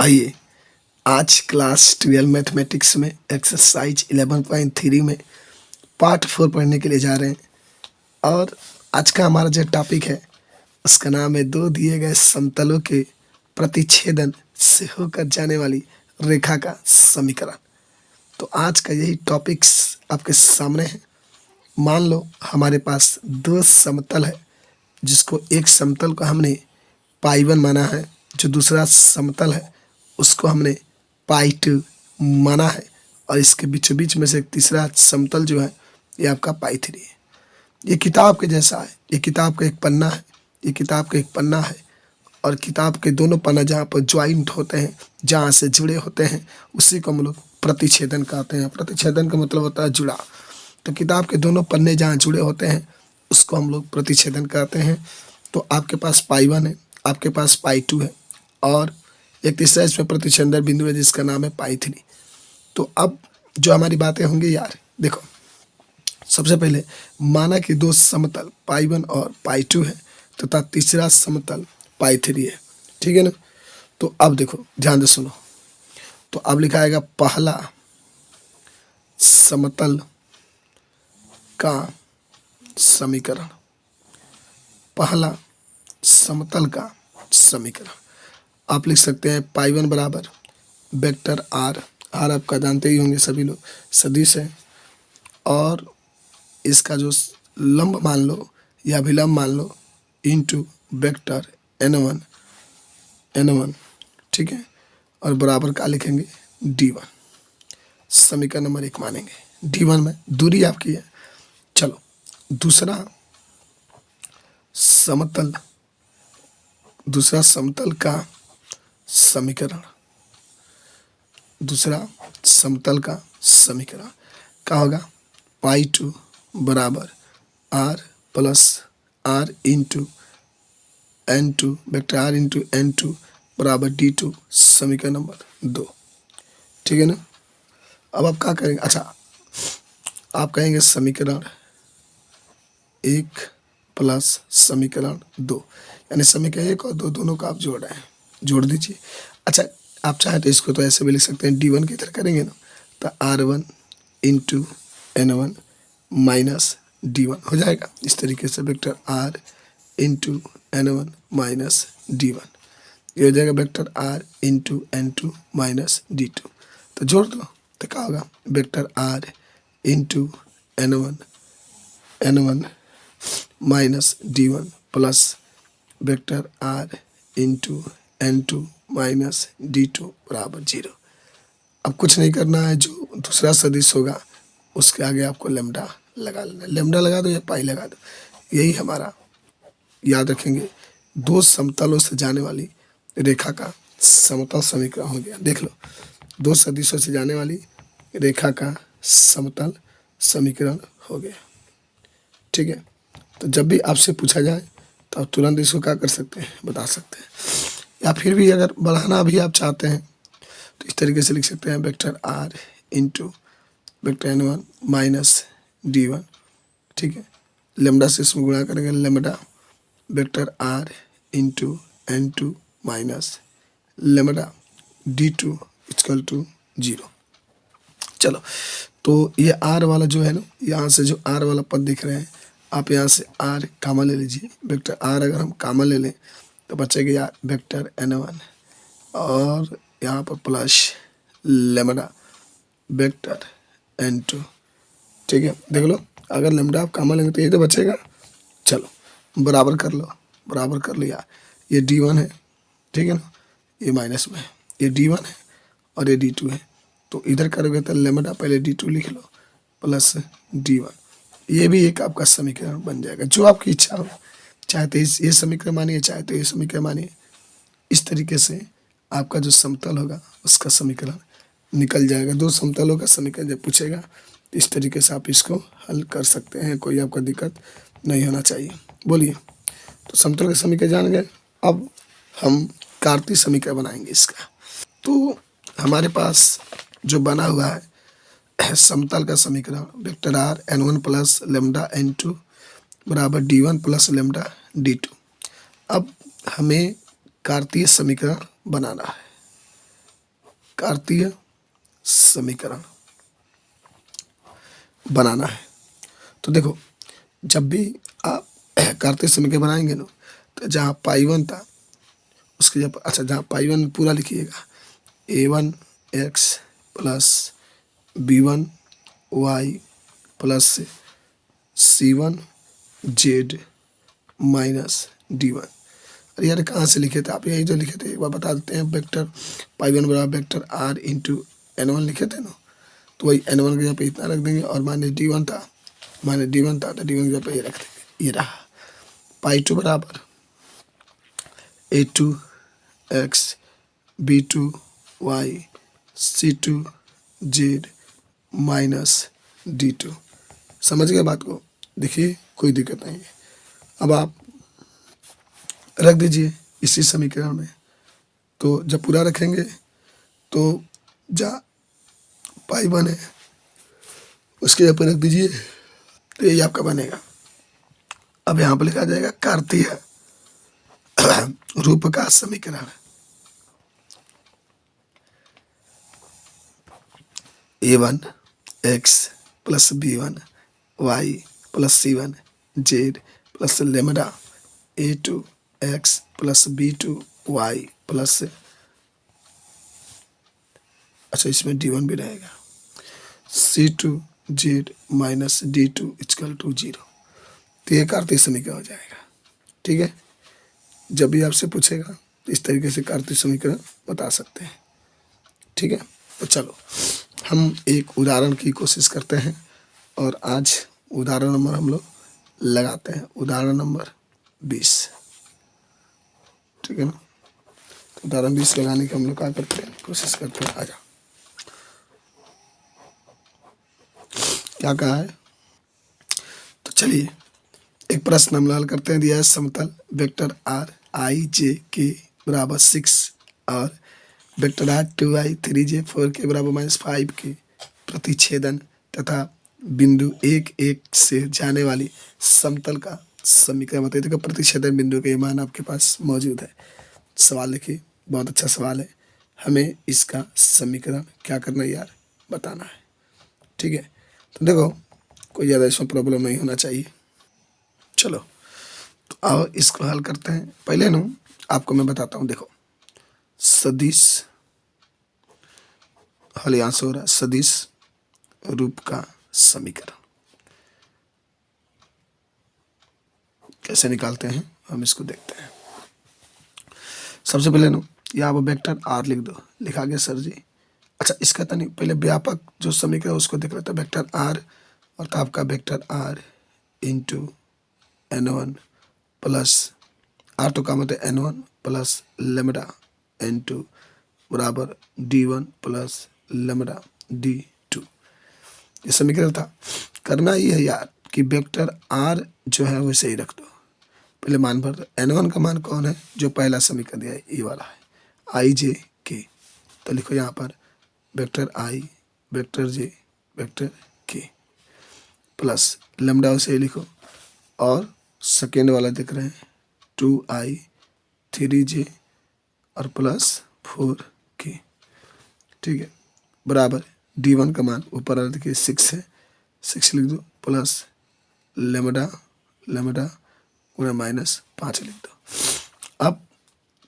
आइए आज class 12 mathematics में एक्सरसाइज 11.3 में पार्ट 4 पढ़ने के लिए जा रहे हैं। और आज का हमारा जो टॉपिक है उसका नाम है दो दिए गए समतलों के प्रतिच्छेदन से होकर जाने वाली रेखा का समीकरण। तो आज का यही टॉपिक्स आपके सामने है। मान लो हमारे पास दो समतल है, जिसको एक समतल को हमने पाई 1 माना है, जो दूसरा समतल है उसको हमने पाई 2 माना है, और इसके बीचों बीच में से एक तीसरा समतल जो है ये आपका पाई 3 है। ये किताब के जैसा है, ये किताब का एक पन्ना है, ये किताब का एक पन्ना है, और किताब के दोनों पन्ना जहाँ पर ज्वाइंट होते हैं, जहाँ से जुड़े होते हैं, उसी को हम लोग प्रतिच्छेदन कहते हैं। प्रतिच्छेदन का मतलब होता है जुड़ा। तो किताब के दोनों पन्ने जहाँ जुड़े होते हैं उसको हम लोग प्रतिच्छेदन कहते हैं। तो आपके पास पाई 1 है, आपके पास पाई 2 है, और एक तीसरा इसमें प्रतिच्छेदन बिंदु है जिसका नाम है पाई 3। तो अब जो हमारी बातें होंगी यार, देखो सबसे पहले माना कि दो समतल पाई 1 और पाई 2 है तथा तीसरा समतल पाई 3 है, ठीक है ना। तो अब देखो ध्यान से सुनो। तो अब लिखा आएगा पहला समतल का समीकरण, पहला समतल का समीकरण आप लिख सकते हैं पाई 1 बराबर वेक्टर आर, आर आपका जानते ही होंगे सभी लोग, सदिश है, और इसका जो लंब मान लो या अभिलंब मान लो इनटू वेक्टर n1, ठीक है, और बराबर का लिखेंगे d1। समीकरण नंबर 1 मानेंगे। d1 में दूरी आपकी है। चलो दूसरा समतल का समीकरण, दूसरा समतल का समीकरण क्या होगा? पाई 2 बराबर R plus R into n2 vector R into n2 बराबर d2, समीकरण नंबर 2, ठीक है ना। अब आप क्या करेंगे? अच्छा, आप कहेंगे समीकरण 1 प्लस समीकरण 2, यानी समीकरण 1 और 2 दोनों का आप जोड़ रहे हैं, जोड़ दीजिए। अच्छा, आप चाहें तो इसको तो ऐसे भी लिख सकते हैं, d1 की तरह करेंगे ना, तो r1 into n1 minus d1 हो जाएगा। इस तरीके से vector r into n1 minus d1, ये हो जाएगा vector r into n2 minus d2। तो जोड़ दो तो क्या होगा? Vector r into n1 minus d1 plus vector r into n2 minus d2 बराबर 0। अब कुछ नहीं करना है, जो दूसरा सदिश होगा उसके आगे आपको लेमडा लगा लेना। लेमडा लगा दो या पाई लगा दो, यही हमारा याद रखेंगे दो समतलों से जाने वाली रेखा का समतल समीकरण हो गया। देख लो, दो सदिशों से जाने वाली रेखा का समतल समीकरण हो गया, ठीक है। तो जब भी आपसे पूछा जाए तो आप तुरंत इसको क्या कर सकते हैं, बता सकते हैं। या फिर भी अगर बढ़ाना भी आप चाहते हैं तो इस तरीके से लिख सकते हैं vector r into vector n1 minus d1, ठीक है। लेमडा से इसमें गुणा करेंगे, lambda vector r into n2 minus lambda d2 equal to 0। चलो, तो ये r वाला जो है ना, यहाँ से जो r वाला पद दिख रहे हैं, आप यहाँ से r कामा ले लीजिए। वेक्टर r अगर हम कामा ले लें तो बचेगा यार वेक्टर n1, और यहाँ पर प्लस लेमडा वेक्टर n2, ठीक है। देख लो, अगर लेमडा आप कामा लेंगे तो ये तो बचेगा। चलो बराबर कर लो, बराबर कर लिया। ये d1 है, ठीक है ना, ये माइनस में है, ये d1 है और ये d2 है। तो इधर करोगे तो लेमडा पहले d2 लिख लो प्लस d1, ये भी एक आपका समीकरण बन जाएगा। जो आपकी इच्छा हो, चाहे तो ये समीकरण मानिए, चाहे तो ये समीकरण मानिए। इस तरीके से आपका जो समतल होगा उसका समीकरण निकल जाएगा। दो समतलों का समीकरण जब पूछेगा तो इस तरीके से आप इसको हल कर सकते हैं, कोई आपका दिक्कत नहीं होना चाहिए। बोलिए, तो समतल का समीकरण जान गए। अब हम कार्तीय समीकरण बनाएंगे इसका। तो हमारे पास जो बना हुआ है समतल का समीकरण, vector r n1 plus lambda n2 बराबर d1 प्लस लेमडा d2। अब हमें कार्तीय समीकरण बनाना है। कार्तीय समीकरण बनाना है। तो देखो, जब भी आप कार्तीय समीकरण बनाएंगे ना, तो जहाँ पाई वन था उसके जब, अच्छा जहाँ पाई वन पूरा लिखिएगा, a1x plus b1y plus c1z minus d1। अरे यार कहाँ से लिखे थे आप? यही जो लिखे थे, एक बार बता देते हैं। वेक्टर पाई वन बराबर वेक्टर r इंटू n1 लिखे थे ना, तो वही n1 के जगह पे इतना रख देंगे, और माइनस d1 था, तो d1 की जगह पे ये रख देंगे, ये रहा। पाई टू बराबर a2x b2y c2z minus d2। समझ गए बात को? देखिए कोई दिक्कत नहीं है। अब आप रख दीजिए इसी समीकरण में। तो जब पूरा रखेंगे तो जहाँ पाई वन है उसके यहाँ पर रख दीजिए, तो यही आपका बनेगा। अब यहाँ पर लिखा जाएगा कार्तीय रूप का समीकरण। a1x plus b1y plus c1z plus lambda a2x plus b2y plus, अच्छा इसमें d1 भी रहेगा, c2z minus d2 equal to 0। तो ये कार्तीय समीकरण हो जाएगा। ठीक है, जब भी आपसे पूछेगा तो इस तरीके से कार्तीय समीकरण बता सकते हैं। ठीक है, तो चलो हम एक उदाहरण की कोशिश करते हैं, और आज उदाहरण नंबर हम लोग लगाते हैं, उदाहरण नंबर 20। ठीक है ना, तो उदाहरण 20 लगाने की हम लोग क्या करते हैं, कोशिश करते हैं। आजा, क्या कहा है? तो चलिए एक प्रश्न हम हल करते हैं। दिया है समतल वेक्टर आर आई जे के बराबर 6 और vector are 2i 3j 4k बराबर -5 के प्रतिच्छेदन तथा बिंदु 1 से जाने वाली समतल का समीकरण बताइए। देखो प्रतिच्छेदन बिंदु के मान आपके पास मौजूद है। सवाल देखिए, बहुत अच्छा सवाल है। हमें इसका समीकरण क्या करना है यार, बताना है। ठीक है, तो देखो कोई ज़्यादा इसमें प्रॉब्लम नहीं होना चाहिए। चलो तो आओ इसको हल करते हैं। पहले ना आपको मैं बताता हूँ, देखो सदिश हल यहाँ से हो रहा है, सदिश रूप का समीकरण कैसे निकालते हैं हम इसको देखते हैं। सबसे पहले ना यहाँ पर वेक्टर आर लिख दो। लिखा गया सर जी? अच्छा इसका तो नहीं, पहले व्यापक जो समीकरण उसको देख लेते हैं। वेक्टर आर और तो आपका vector R into n1 plus R तो का मतलब n1 प्लस लेमडा n2 बराबर d1 प्लस लेमडा d2। ये समीकरण था। करना ये है यार कि वेक्टर आर जो है वैसे ही रख दो, पहले मान भर दो। n1 का मान कौन है? जो पहला समीकरण दिया है ये वाला है, आई जे के। तो लिखो यहाँ पर वेक्टर आई वेक्टर जे वेक्टर के प्लस लेमडा उसे लिखो, और सेकेंड वाला देख रहे हैं 2i 3j और प्लस 4k। ठीक है, बराबर d1 का मान ऊपर वाला देखिए 6 है, 6 लिख दो, प्लस लेमडा लेमडा गुणा -5 लिख दो। अब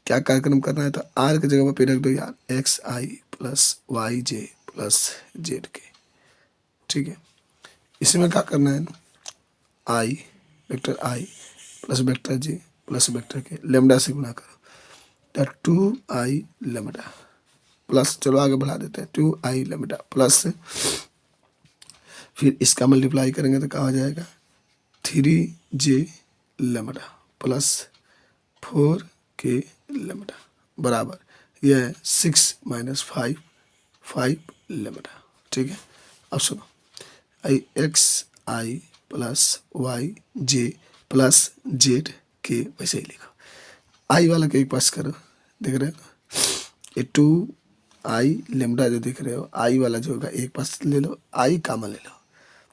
क्या कार्यक्रम करना है? तो r की जगह पर रख दो यार xi प्लस वाई जे प्लस जेड के। ठीक है, इसमें क्या करना है ना, आई वेक्टर आई प्लस वेक्टर जे प्लस वेक्टर के लेमडा से गुणा करो, तो 2i लेमडा प्लस, चलो आगे बढ़ा देते हैं, 2i लेमडा प्लस, फिर इसका मल्टीप्लाई करेंगे तो क्या हो जाएगा 3j lambda plus 4k lambda बराबर यह है 6 - 5 5 लेमडा। ठीक है, अब सुनो, आई एक्स आई प्लस वाई जे प्लस जेड के वैसे ही लिखो। आई वाला के एक पास करो, देख रहे हो ये 2i लेमडा जो देख रहे हो, आई वाला जो होगा एक पास ले लो, आई कामन ले लो,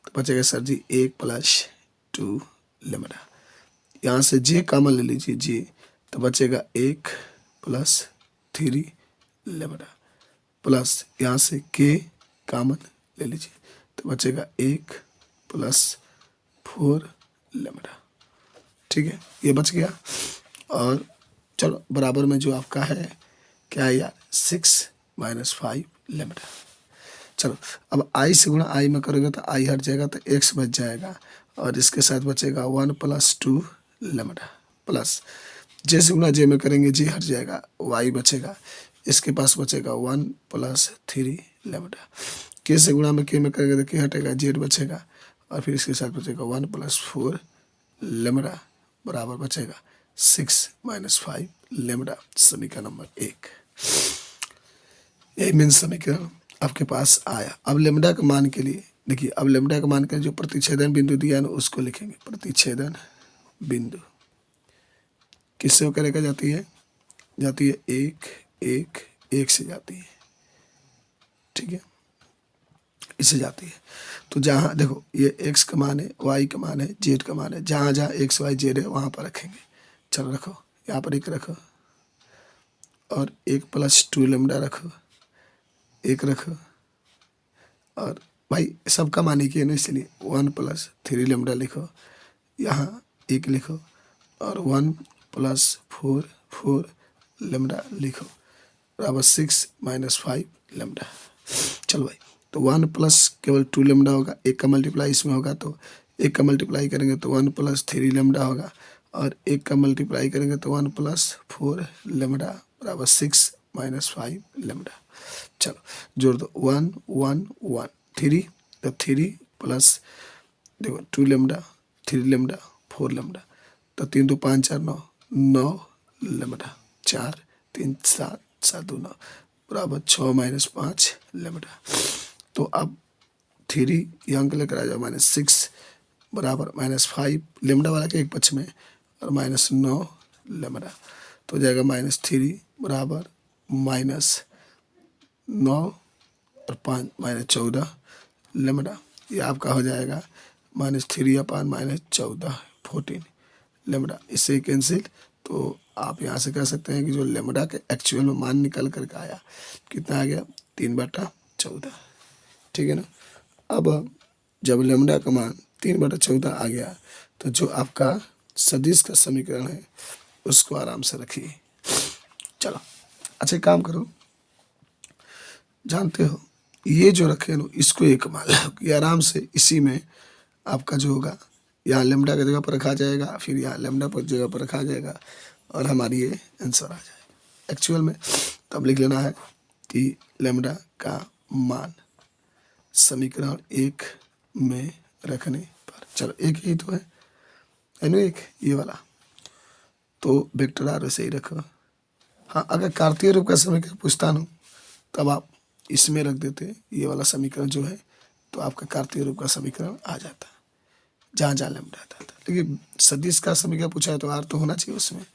तो बचेगा सर जी 1 + 2 लेमडा। यहाँ से जे कामन ले लीजिए जे, तो बचेगा 1 + 3 लेमडा। प्लस यहाँ से के कॉमन ले लीजिए तो बचेगा 1 + 4 लेमडा। ठीक है, ये बच गया। और चलो बराबर में जो आपका है क्या है यार 6 - 5 लेमडा। चलो अब आई से गुणा आई में करोगे तो आई हट जाएगा तो एक्स बच जाएगा और इसके साथ बचेगा 1 + 2 लेमडा प्लस जे से गुणा जे में करेंगे जे हट जाएगा वाई बचेगा। इसके पास बचेगा 1 + 3 लेमडा। के से गुणा में के में करेंगे तो के हटेगा जेड बचेगा और फिर इसके साथ बचेगा 1 + 4 लेमडा बराबर बचेगा 6 - 5 लेमडा। समीकरण नंबर 1 यही मेन समीकरण आपके पास आया। अब लेमडा का मान के लिए देखिए, अब लेमडा का मान के जो प्रतिच्छेदन बिंदु दिया है ना उसको लिखेंगे। प्रतिच्छेदन बिंदु किससे होकर लेकर जाती है 1 1 1 से जाती है। ठीक है, इससे जाती है। तो जहाँ देखो ये x का मान है, y का मान है, z का मान है, जहाँ जहाँ x y z है वहाँ पर रखेंगे। चलो रखो, यहाँ पर 1 रखो और 1 + 2 लेमडा रखो, 1 रखो और भाई सबका मान एक ही है ना इसलिए 1 + 3 लेमडा लिखो, यहाँ 1 लिखो और 1 + 4 4 लेमडा लिखो बराबर 6 - 5 लेमडा। चलो भाई, तो 1 प्लस केवल 2 लेमडा होगा, 1 का मल्टीप्लाई इसमें होगा तो 1 का मल्टीप्लाई करेंगे तो 1 + 3 लेमडा होगा और 1 का मल्टीप्लाई करेंगे तो 1 + 4 लेमडा बराबर 6 - 5 लेमडा। चलो जोड़ दो 1 1 1 3 तो 3 प्लस देखो 2 लेमडा 3 लेमडा 4 लेमडा तो 3 2 5 4 9 9 लेमडा 4 3 7 7 2 9 बराबर 6 - 5 लेमडा। तो अब 3 ये अंक लेकर आ जाओ -6 बराबर -5 लेमडा वाला के एक पक्ष में और -9 लेमडा तो हो जाएगा -3 बराबर -9 और 5 -14 लेमडा। ये आपका हो जाएगा -3/14 14 लेमडा। इससे कैंसिल तो आप यहाँ से कह सकते हैं कि जो लेमडा के एक्चुअल में मान निकल करके आया कितना आ गया 3/14। ठीक है ना। अब जब लेमडा का मान 3/14 आ गया तो जो आपका सदिश का समीकरण है उसको आराम से रखिए। चलो अच्छा काम करो, जानते हो ये जो रखे ना इसको एक मान लो कि आराम से इसी में आपका जो होगा यहाँ लेमडा की जगह पर रखा जाएगा, फिर यहाँ लेमडा पर जगह पर रखा जाएगा और हमारी ये आंसर आ जाएगा एक्चुअल में। तब लिख लेना है कि लेमडा का मान समीकरण 1 में रखने पर, चलो एक ही तो है ना एक ये वाला, तो वेक्टर आर वैसे ही रखो। हाँ अगर कार्तीय रूप का समीकरण पूछता ना तब आप इसमें रख देते ये वाला समीकरण जो है तो आपका कार्तीय रूप का समीकरण आ जाता जहाँ जहाँ लेमडा आता था। लेकिन सदिश का समीकरण पूछा है तो आर तो होना चाहिए उसमें,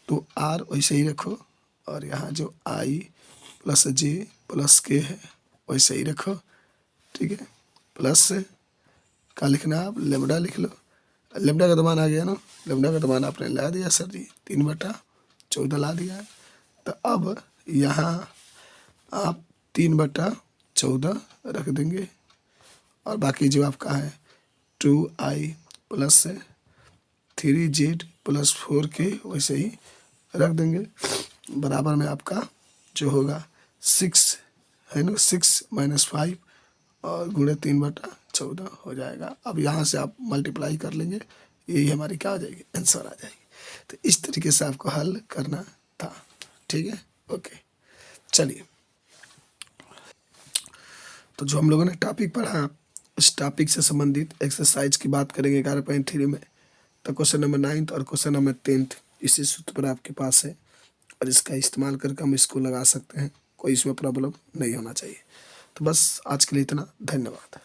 तो आर वैसे ही रखो और यहाँ जो आई + जे + के है वैसे ही रखो। ठीक है, प्लस का लिखना आप लेमडा लिख लो। लेमडा का तो मान आ गया ना, लेमडा का तो मान आपने ला दिया सर जी 3/14 ला दिया है। तो अब यहाँ आप 3/14 रख देंगे और बाकी जो आपका है 2i + 3z + 4k वैसे ही रख देंगे। बराबर में आपका जो होगा 6 है ना 6 - 5 और गुणे 3/14 हो जाएगा। अब यहाँ से आप मल्टीप्लाई कर लेंगे, यही हमारी क्या हो जाएगी आंसर आ जाएगी। तो इस तरीके से आपको हल करना था। ठीक है, ओके चलिए। तो जो हम लोगों ने टॉपिक पढ़ा उस टॉपिक से संबंधित एक्सरसाइज की बात करेंगे 11.3 में। तो क्वेश्चन नंबर 9 और क्वेश्चन नंबर 10 इसी सूत्र पर आपके पास है और इसका इस्तेमाल करके हम इसको लगा सकते हैं, कोई इसमें प्रॉब्लम नहीं होना चाहिए। तो बस आज के लिए इतना, धन्यवाद।